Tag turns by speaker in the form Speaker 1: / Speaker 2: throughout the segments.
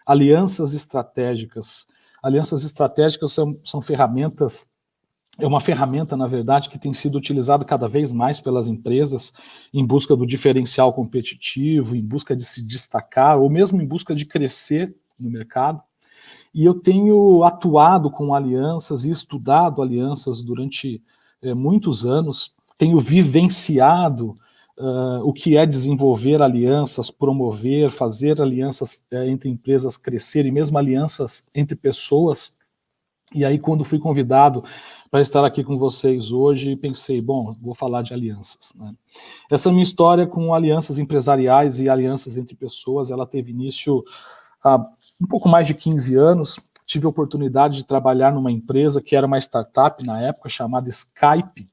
Speaker 1: alianças estratégicas. Alianças estratégicas são ferramentas, é uma ferramenta, na verdade, que tem sido utilizada cada vez mais pelas empresas em busca do diferencial competitivo, em busca de se destacar, ou mesmo em busca de crescer no mercado. E eu tenho atuado com alianças e estudado alianças durante muitos anos, tenho vivenciado o que é desenvolver alianças, promover, fazer alianças entre empresas crescer, e mesmo alianças entre pessoas. E aí, quando fui convidado para estar aqui com vocês hoje, pensei, bom, vou falar de alianças, né? Essa minha história com alianças empresariais e alianças entre pessoas, ela teve início há um pouco mais de 15 anos. Tive a oportunidade de trabalhar numa empresa que era uma startup na época, chamada Skype.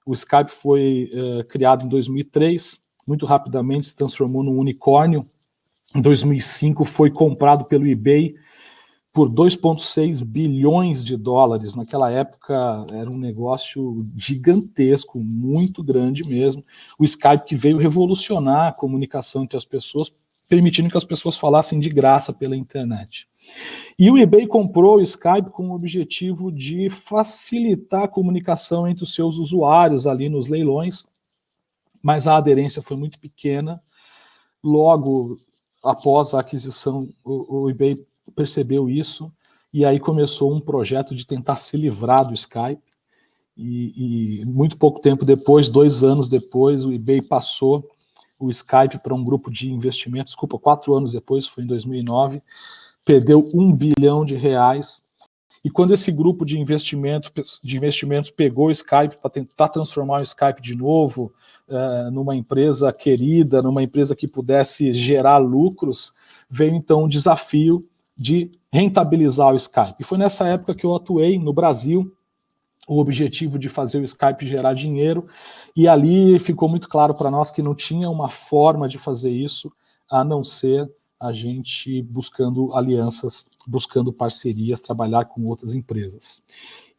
Speaker 1: O Skype foi criado em 2003, muito rapidamente se transformou num unicórnio. Em 2005 foi comprado pelo eBay por 2,6 bilhões de dólares. Naquela época era um negócio gigantesco, muito grande mesmo. O Skype que veio revolucionar a comunicação entre as pessoas, permitindo que as pessoas falassem de graça pela internet. E o eBay comprou o Skype com o objetivo de facilitar a comunicação entre os seus usuários ali nos leilões, mas a aderência foi muito pequena. Logo após a aquisição, o eBay percebeu isso, e aí começou um projeto de tentar se livrar do Skype, e muito pouco tempo depois, 2 anos depois, o eBay passou o Skype para um grupo de investimentos, 4 anos depois, foi em 2009, perdeu R$1 bilhão, e quando esse grupo de investimentos pegou o Skype para tentar transformar o Skype de novo numa empresa querida, numa empresa que pudesse gerar lucros, veio então o desafio de rentabilizar o Skype. E foi nessa época que eu atuei no Brasil, o objetivo de fazer o Skype gerar dinheiro, e ali ficou muito claro para nós que não tinha uma forma de fazer isso a não ser a gente buscando alianças, buscando parcerias, trabalhar com outras empresas.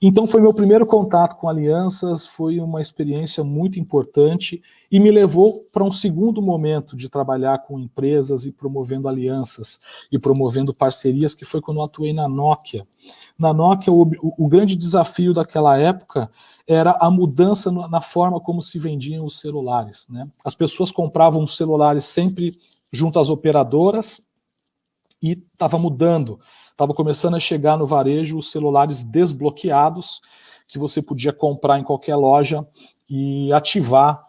Speaker 1: Então foi meu primeiro contato com alianças, foi uma experiência muito importante e me levou para um segundo momento de trabalhar com empresas e promovendo alianças e promovendo parcerias, que foi quando eu atuei na Nokia. Na Nokia, o grande desafio daquela época era a mudança na forma como se vendiam os celulares, né? As pessoas compravam os celulares sempre junto às operadoras e estava mudando. Estava começando a chegar no varejo os celulares desbloqueados, que você podia comprar em qualquer loja e ativar,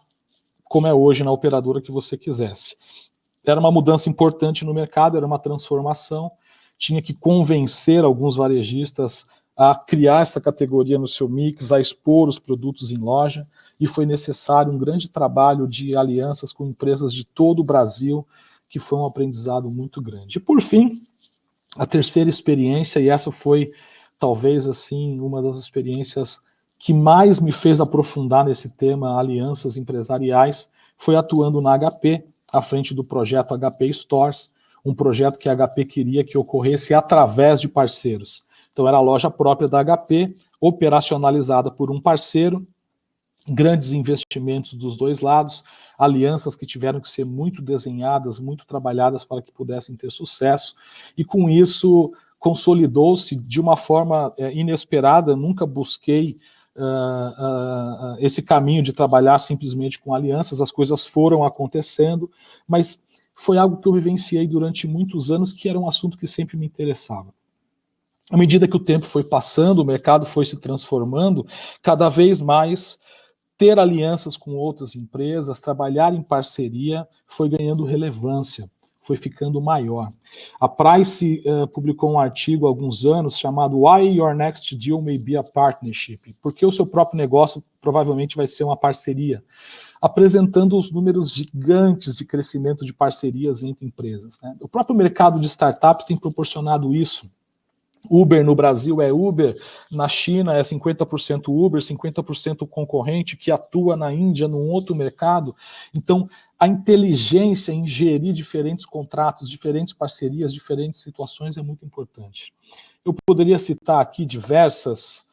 Speaker 1: como é hoje, na operadora que você quisesse. Era uma mudança importante no mercado, era uma transformação, tinha que convencer alguns varejistas a criar essa categoria no seu mix, a expor os produtos em loja, e foi necessário um grande trabalho de alianças com empresas de todo o Brasil, que foi um aprendizado muito grande. E por fim, a terceira experiência, e essa foi talvez assim uma das experiências que mais me fez aprofundar nesse tema alianças empresariais, foi atuando na HP, à frente do projeto HP Stores, um projeto que a HP queria que ocorresse através de parceiros. Então era a loja própria da HP, operacionalizada por um parceiro, grandes investimentos dos dois lados, alianças que tiveram que ser muito desenhadas, muito trabalhadas para que pudessem ter sucesso, e com isso consolidou-se de uma forma inesperada. Nunca busquei esse caminho de trabalhar simplesmente com alianças, as coisas foram acontecendo, mas foi algo que eu vivenciei durante muitos anos, que era um assunto que sempre me interessava. À medida que o tempo foi passando, o mercado foi se transformando, cada vez mais ter alianças com outras empresas, trabalhar em parceria, foi ganhando relevância, foi ficando maior. A Price publicou um artigo há alguns anos chamado Why Your Next Deal May Be a Partnership, porque o seu próprio negócio provavelmente vai ser uma parceria, apresentando os números gigantes de crescimento de parcerias entre empresas, né? O próprio mercado de startups tem proporcionado isso. Uber no Brasil é Uber, na China é 50% Uber, 50% concorrente que atua na Índia, num outro mercado. Então, a inteligência em gerir diferentes contratos, diferentes parcerias, diferentes situações é muito importante. Eu poderia citar aqui diversas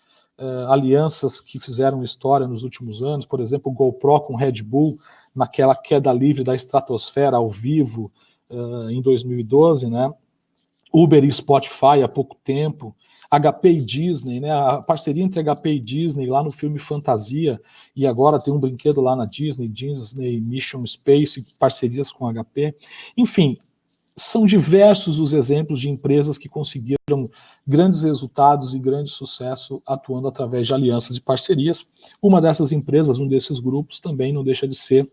Speaker 1: alianças que fizeram história nos últimos anos, por exemplo, o GoPro com Red Bull, naquela queda livre da estratosfera ao vivo em 2012, né? Uber e Spotify há pouco tempo, HP e Disney, né? A parceria entre HP e Disney lá no filme Fantasia, e agora tem um brinquedo lá na Disney Mission Space, parcerias com HP. Enfim, são diversos os exemplos de empresas que conseguiram grandes resultados e grande sucesso atuando através de alianças e parcerias. Uma dessas empresas, um desses grupos, também não deixa de ser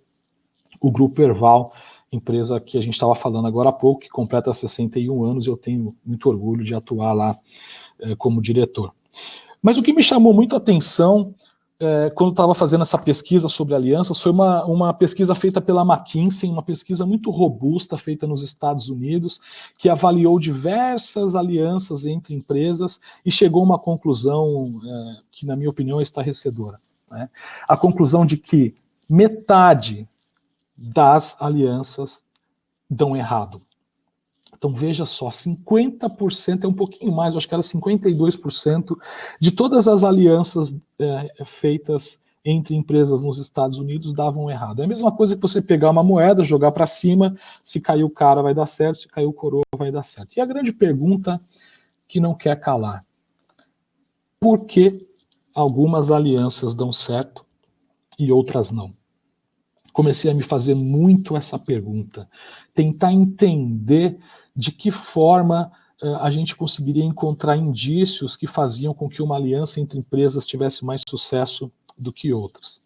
Speaker 1: o Grupo Erval, empresa que a gente estava falando agora há pouco, que completa 61 anos, e eu tenho muito orgulho de atuar lá como diretor. Mas o que me chamou muito a atenção quando estava fazendo essa pesquisa sobre alianças foi uma pesquisa feita pela McKinsey, uma pesquisa muito robusta feita nos Estados Unidos, que avaliou diversas alianças entre empresas e chegou a uma conclusão que, na minha opinião, é estarrecedora, né? A conclusão de que metade das alianças dão errado. Então veja só, 50%, é um pouquinho mais, acho que era 52% de todas as alianças feitas entre empresas nos Estados Unidos davam errado. É a mesma coisa que você pegar uma moeda, jogar para cima, se cair o cara vai dar certo, se cair o coroa vai dar certo. E a grande pergunta que não quer calar: por que algumas alianças dão certo e outras não? Comecei a me fazer muito essa pergunta, tentar entender de que forma a gente conseguiria encontrar indícios que faziam com que uma aliança entre empresas tivesse mais sucesso do que outras.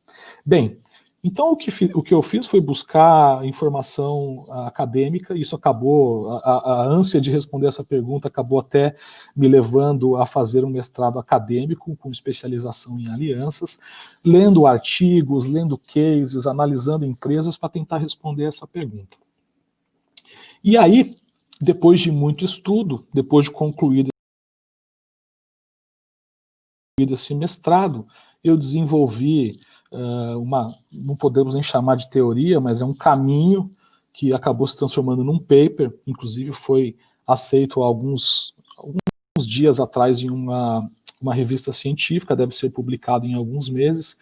Speaker 1: Bem, então o que eu fiz foi buscar informação acadêmica, isso acabou, a ânsia de responder essa pergunta acabou até me levando a fazer um mestrado acadêmico com especialização em alianças, lendo artigos, lendo cases, analisando empresas para tentar responder essa pergunta. E aí, depois de muito estudo, depois de concluir esse mestrado, eu desenvolvi não podemos nem chamar de teoria, mas é um caminho que acabou se transformando num paper, inclusive foi aceito há alguns dias atrás em uma revista científica, deve ser publicado em alguns meses,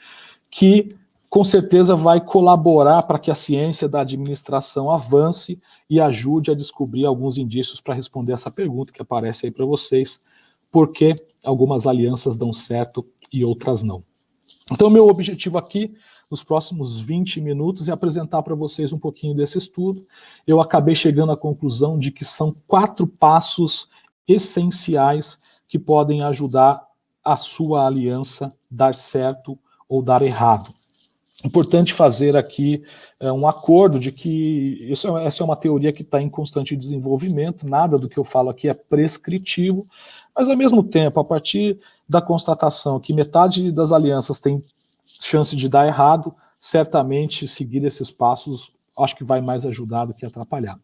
Speaker 1: que com certeza vai colaborar para que a ciência da administração avance e ajude a descobrir alguns indícios para responder essa pergunta que aparece aí para vocês: por que algumas alianças dão certo e outras não? Então, meu objetivo aqui, nos próximos 20 minutos, é apresentar para vocês um pouquinho desse estudo. Eu acabei chegando à conclusão de que são 4 passos essenciais que podem ajudar a sua aliança dar certo ou dar errado. Importante fazer aqui um acordo de que essa é uma teoria que está em constante desenvolvimento, nada do que eu falo aqui é prescritivo, mas ao mesmo tempo, a partir da constatação que metade das alianças tem chance de dar errado, certamente seguir esses passos acho que vai mais ajudar do que atrapalhar.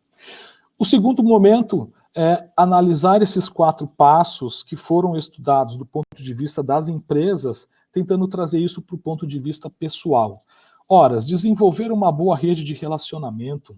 Speaker 1: O segundo momento é analisar esses 4 passos que foram estudados do ponto de vista das empresas, tentando trazer isso para o ponto de vista pessoal. Ora, desenvolver uma boa rede de relacionamento,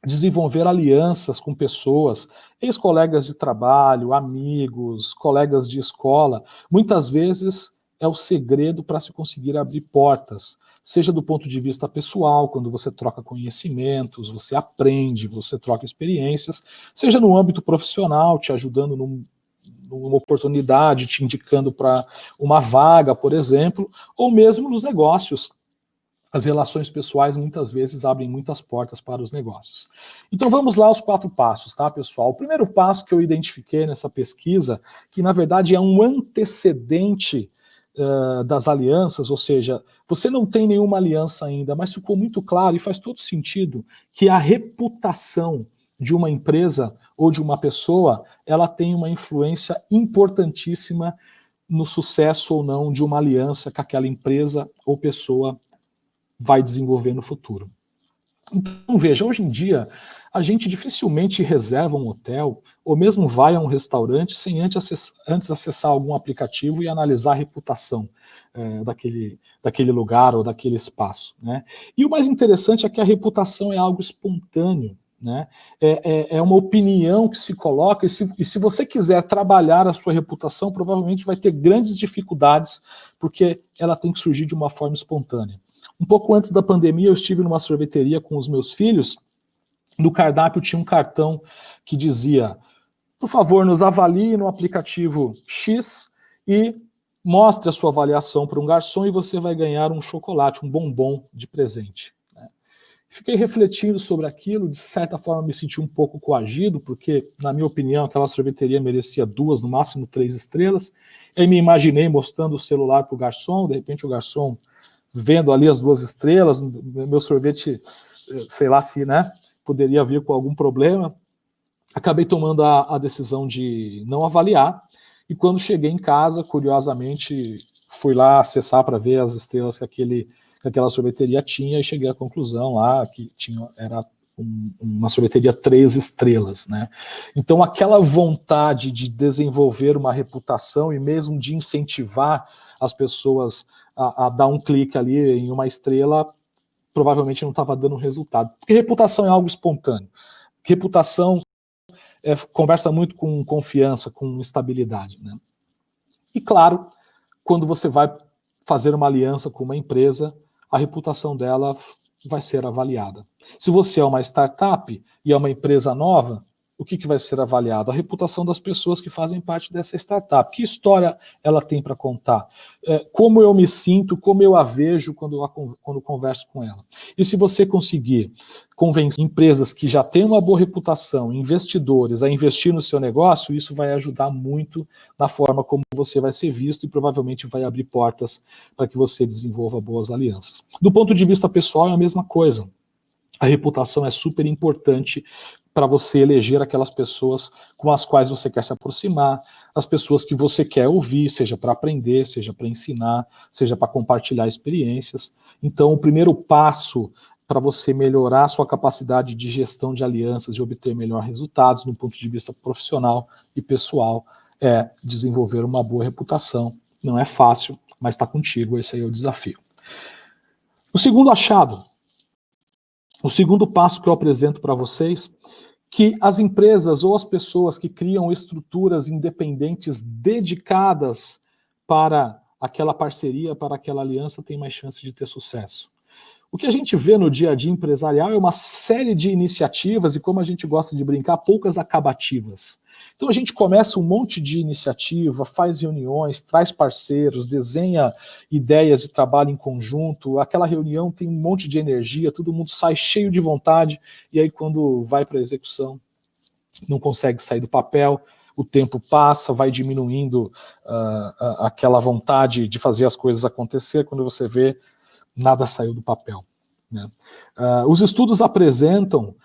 Speaker 1: desenvolver alianças com pessoas, ex-colegas de trabalho, amigos, colegas de escola, muitas vezes é o segredo para se conseguir abrir portas, seja do ponto de vista pessoal, quando você troca conhecimentos, você aprende, você troca experiências, seja no âmbito profissional, te ajudando numa oportunidade, te indicando para uma vaga, por exemplo, ou mesmo nos negócios. As relações pessoais muitas vezes abrem muitas portas para os negócios. Então vamos lá aos 4 passos, tá, pessoal? O primeiro passo que eu identifiquei nessa pesquisa, que na verdade é um antecedente das alianças, ou seja, você não tem nenhuma aliança ainda, mas ficou muito claro e faz todo sentido que a reputação de uma empresa ou de uma pessoa, ela tem uma influência importantíssima no sucesso ou não de uma aliança que aquela empresa ou pessoa vai desenvolver no futuro. Então, veja, hoje em dia, a gente dificilmente reserva um hotel ou mesmo vai a um restaurante sem antes acessar algum aplicativo e analisar a reputação daquele lugar ou daquele espaço, né? E o mais interessante é que a reputação é algo espontâneo, né? É uma opinião que se coloca, e se você quiser trabalhar a sua reputação, provavelmente vai ter grandes dificuldades, porque ela tem que surgir de uma forma espontânea. Um pouco antes da pandemia, eu estive numa sorveteria com os meus filhos. No cardápio tinha um cartão que dizia: por favor, nos avalie no aplicativo X e mostre a sua avaliação para um garçom e você vai ganhar um chocolate, um bombom de presente. Fiquei refletindo sobre aquilo, de certa forma me senti um pouco coagido, porque, na minha opinião, aquela sorveteria merecia 2, no máximo 3 estrelas. Aí me imaginei mostrando o celular para o garçom, de repente o garçom vendo ali as 2 estrelas, meu sorvete, sei lá se, né, poderia vir com algum problema. Acabei tomando a decisão de não avaliar, e quando cheguei em casa, curiosamente, fui lá acessar para ver as estrelas que aquela sorveteria tinha, e cheguei à conclusão lá que era uma sorveteria 3 estrelas, né? Então aquela vontade de desenvolver uma reputação e mesmo de incentivar as pessoas a dar um clique ali em uma estrela, provavelmente não estava dando resultado. Porque reputação é algo espontâneo. Reputação conversa muito com confiança, com estabilidade, né? E claro, quando você vai fazer uma aliança com uma empresa, a reputação dela vai ser avaliada. Se você é uma startup e é uma empresa nova, o que vai ser avaliado? A reputação das pessoas que fazem parte dessa startup. Que história ela tem para contar? Como eu me sinto, como eu a vejo quando converso com ela. E se você conseguir convencer empresas que já têm uma boa reputação, investidores, a investir no seu negócio, isso vai ajudar muito na forma como você vai ser visto e provavelmente vai abrir portas para que você desenvolva boas alianças. Do ponto de vista pessoal, é a mesma coisa. A reputação é super importante para você eleger aquelas pessoas com as quais você quer se aproximar, as pessoas que você quer ouvir, seja para aprender, seja para ensinar, seja para compartilhar experiências. Então, o primeiro passo para você melhorar a sua capacidade de gestão de alianças e obter melhores resultados no ponto de vista profissional e pessoal é desenvolver uma boa reputação. Não é fácil, mas está contigo, esse aí é o desafio. O segundo achado, o segundo passo que eu apresento para vocês, que as empresas ou as pessoas que criam estruturas independentes dedicadas para aquela parceria, para aquela aliança, têm mais chance de ter sucesso. O que a gente vê no dia a dia empresarial é uma série de iniciativas e, como a gente gosta de brincar, poucas acabativas. Então a gente começa um monte de iniciativa, faz reuniões, traz parceiros, desenha ideias de trabalho em conjunto, aquela reunião tem um monte de energia, todo mundo sai cheio de vontade, e aí quando vai para a execução, não consegue sair do papel, o tempo passa, vai diminuindo aquela vontade de fazer as coisas acontecer, quando você vê, nada saiu do papel, né? Os estudos apresentam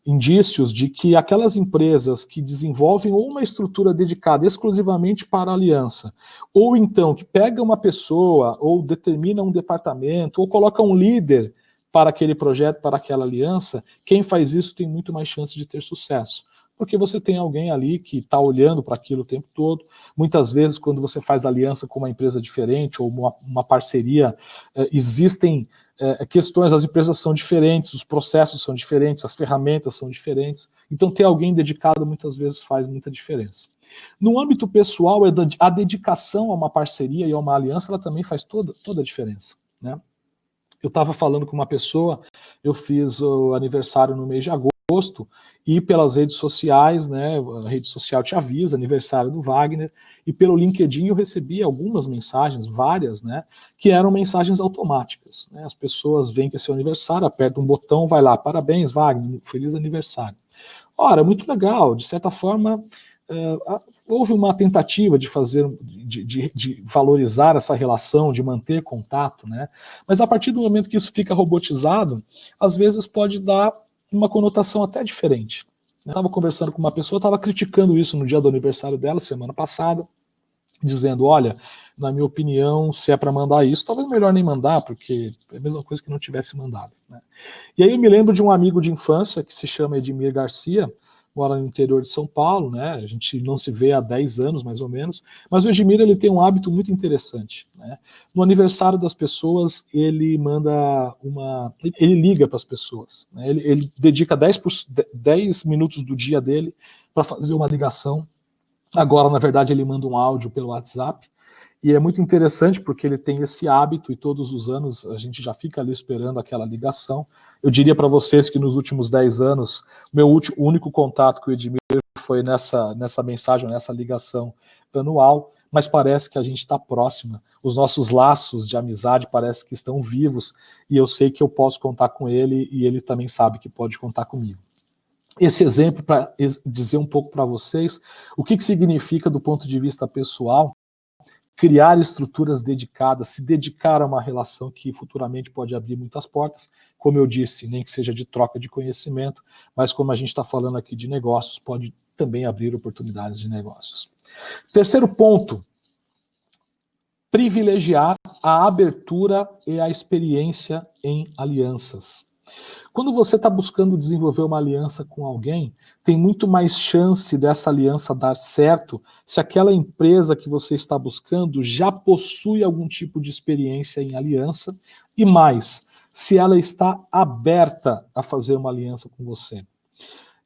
Speaker 1: indícios de que aquelas empresas que desenvolvem ou uma estrutura dedicada exclusivamente para a aliança, ou então que pega uma pessoa, ou determina um departamento, ou coloca um líder para aquele projeto, para aquela aliança, quem faz isso tem muito mais chance de ter sucesso. Porque você tem alguém ali que está olhando para aquilo o tempo todo. Muitas vezes, quando você faz aliança com uma empresa diferente ou uma parceria, existem questões, as empresas são diferentes, os processos são diferentes, as ferramentas são diferentes. Então, ter alguém dedicado muitas vezes faz muita diferença. No âmbito pessoal, a dedicação a uma parceria e a uma aliança, ela também faz toda a diferença, né? Eu estava falando com uma pessoa, eu fiz o aniversário no mês de agosto, e pelas redes sociais, né, a rede social te avisa, aniversário do Wagner, e pelo LinkedIn eu recebi algumas mensagens, várias, né, que eram mensagens automáticas, né, as pessoas veem que é seu aniversário, apertam um botão, vai lá, parabéns Wagner, feliz aniversário. Ora, muito legal, de certa forma, houve uma tentativa de fazer, de valorizar essa relação, de manter contato, né, mas a partir do momento que isso fica robotizado, às vezes pode dar uma conotação até diferente. Eu estava conversando com uma pessoa, estava criticando isso no dia do aniversário dela, semana passada, dizendo, olha, na minha opinião, se é para mandar isso, talvez melhor nem mandar, porque é a mesma coisa que não tivesse mandado, né? E aí eu me lembro de um amigo de infância, que se chama Edmir Garcia, mora no interior de São Paulo, né? A gente não se vê há 10 anos, mais ou menos, mas o Edmir, ele tem um hábito muito interessante, né? No aniversário das pessoas, ele ele liga para as pessoas, né? Ele dedica 10 minutos do dia dele para fazer uma ligação Agora, na verdade, ele manda um áudio pelo WhatsApp, e é muito interessante porque ele tem esse hábito e todos os anos a gente já fica ali esperando aquela ligação. Eu diria para vocês que nos últimos 10 anos, o único contato com o Edmir foi nessa mensagem, nessa ligação anual, mas parece que a gente está próxima. Os nossos laços de amizade parece que estão vivos, e eu sei que eu posso contar com ele, e ele também sabe que pode contar comigo. Esse exemplo para dizer um pouco para vocês o que significa do ponto de vista pessoal criar estruturas dedicadas, se dedicar a uma relação que futuramente pode abrir muitas portas, como eu disse, nem que seja de troca de conhecimento, mas como a gente está falando aqui de negócios, pode também abrir oportunidades de negócios. Terceiro ponto, privilegiar a abertura e a experiência em alianças. Quando você está buscando desenvolver uma aliança com alguém, tem muito mais chance dessa aliança dar certo se aquela empresa que você está buscando já possui algum tipo de experiência em aliança e mais, se ela está aberta a fazer uma aliança com você.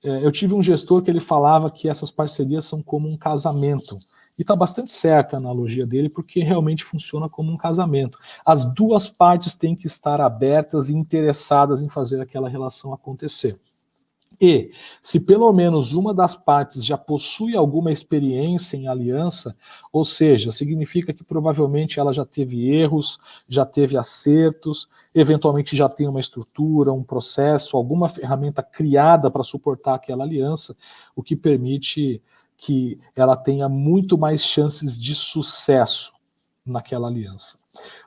Speaker 1: Eu tive um gestor que ele falava que essas parcerias são como um casamento. E está bastante certa a analogia dele, porque realmente funciona como um casamento. As duas partes têm que estar abertas e interessadas em fazer aquela relação acontecer. E, se pelo menos uma das partes já possui alguma experiência em aliança, ou seja, significa que provavelmente ela já teve erros, já teve acertos, eventualmente já tem uma estrutura, um processo, alguma ferramenta criada para suportar aquela aliança, o que permite que ela tenha muito mais chances de sucesso naquela aliança.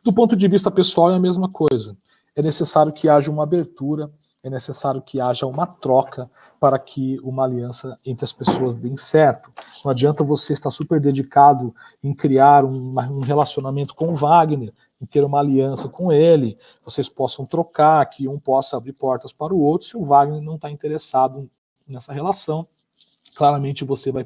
Speaker 1: Do ponto de vista pessoal é a mesma coisa. É necessário que haja uma abertura, é necessário que haja uma troca para que uma aliança entre as pessoas dê certo. Não adianta você estar super dedicado em criar um relacionamento com o Wagner, em ter uma aliança com ele, vocês possam trocar, que um possa abrir portas para o outro, se o Wagner não está interessado nessa relação. Claramente você vai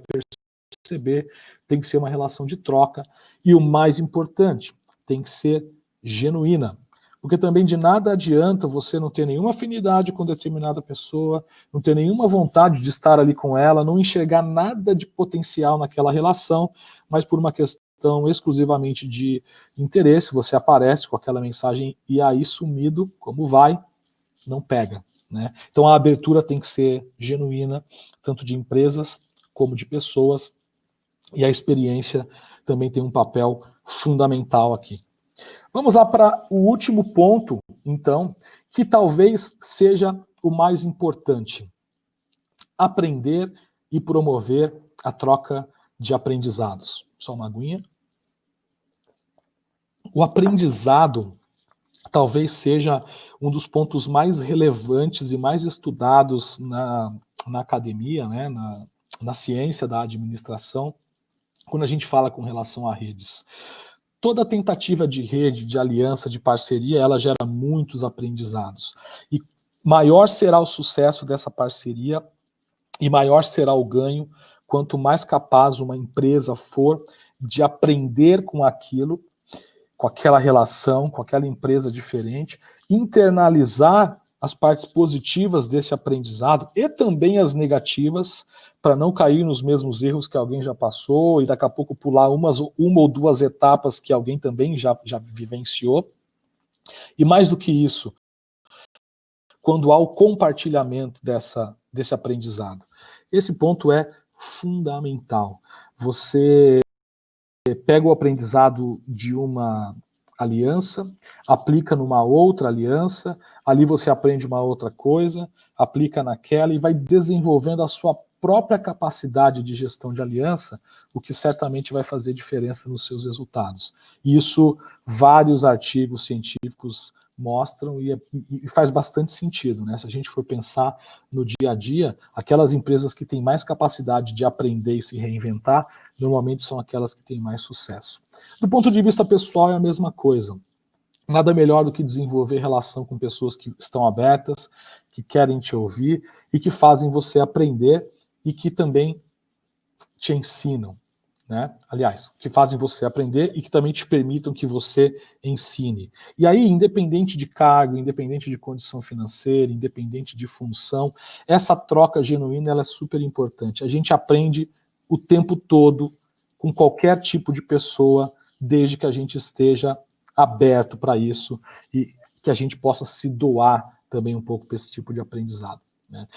Speaker 1: perceber, tem que ser uma relação de troca, e o mais importante, tem que ser genuína. Porque também de nada adianta você não ter nenhuma afinidade com determinada pessoa, não ter nenhuma vontade de estar ali com ela, não enxergar nada de potencial naquela relação, mas por uma questão exclusivamente de interesse, você aparece com aquela mensagem e aí sumido, como vai, não pega. Né? Então a abertura tem que ser genuína, tanto de empresas como de pessoas, e a experiência também tem um papel fundamental aqui. Vamos lá para o último ponto, então, que talvez seja o mais importante. Aprender e promover a troca de aprendizados. Só uma aguinha. O aprendizado talvez seja um dos pontos mais relevantes e mais estudados na academia, né, na ciência da administração, quando a gente fala com relação a redes. Toda tentativa de rede, de aliança, de parceria, ela gera muitos aprendizados. E maior será o sucesso dessa parceria e maior será o ganho quanto mais capaz uma empresa for de aprender com aquilo, com aquela relação, com aquela empresa diferente, internalizar as partes positivas desse aprendizado e também as negativas, para não cair nos mesmos erros que alguém já passou e daqui a pouco pular uma ou duas etapas que alguém também já vivenciou. E mais do que isso, quando há o compartilhamento desse aprendizado. Esse ponto é fundamental. Você pega o aprendizado de uma aliança, aplica numa outra aliança, ali você aprende uma outra coisa, aplica naquela e vai desenvolvendo a sua própria capacidade de gestão de aliança, o que certamente vai fazer diferença nos seus resultados. Isso vários artigos científicos mostram e faz bastante sentido, né? Se a gente for pensar no dia a dia, aquelas empresas que têm mais capacidade de aprender e se reinventar, normalmente são aquelas que têm mais sucesso. Do ponto de vista pessoal é a mesma coisa. Nada melhor do que desenvolver relação com pessoas que estão abertas, que querem te ouvir e que fazem você aprender e que também te ensinam. Né? Aliás, que fazem você aprender e que também te permitam que você ensine. E aí, independente de cargo, independente de condição financeira, independente de função, essa troca genuína ela é super importante. A gente aprende o tempo todo, com qualquer tipo de pessoa, desde que a gente esteja aberto para isso e que a gente possa se doar também um pouco para esse tipo de aprendizado, né?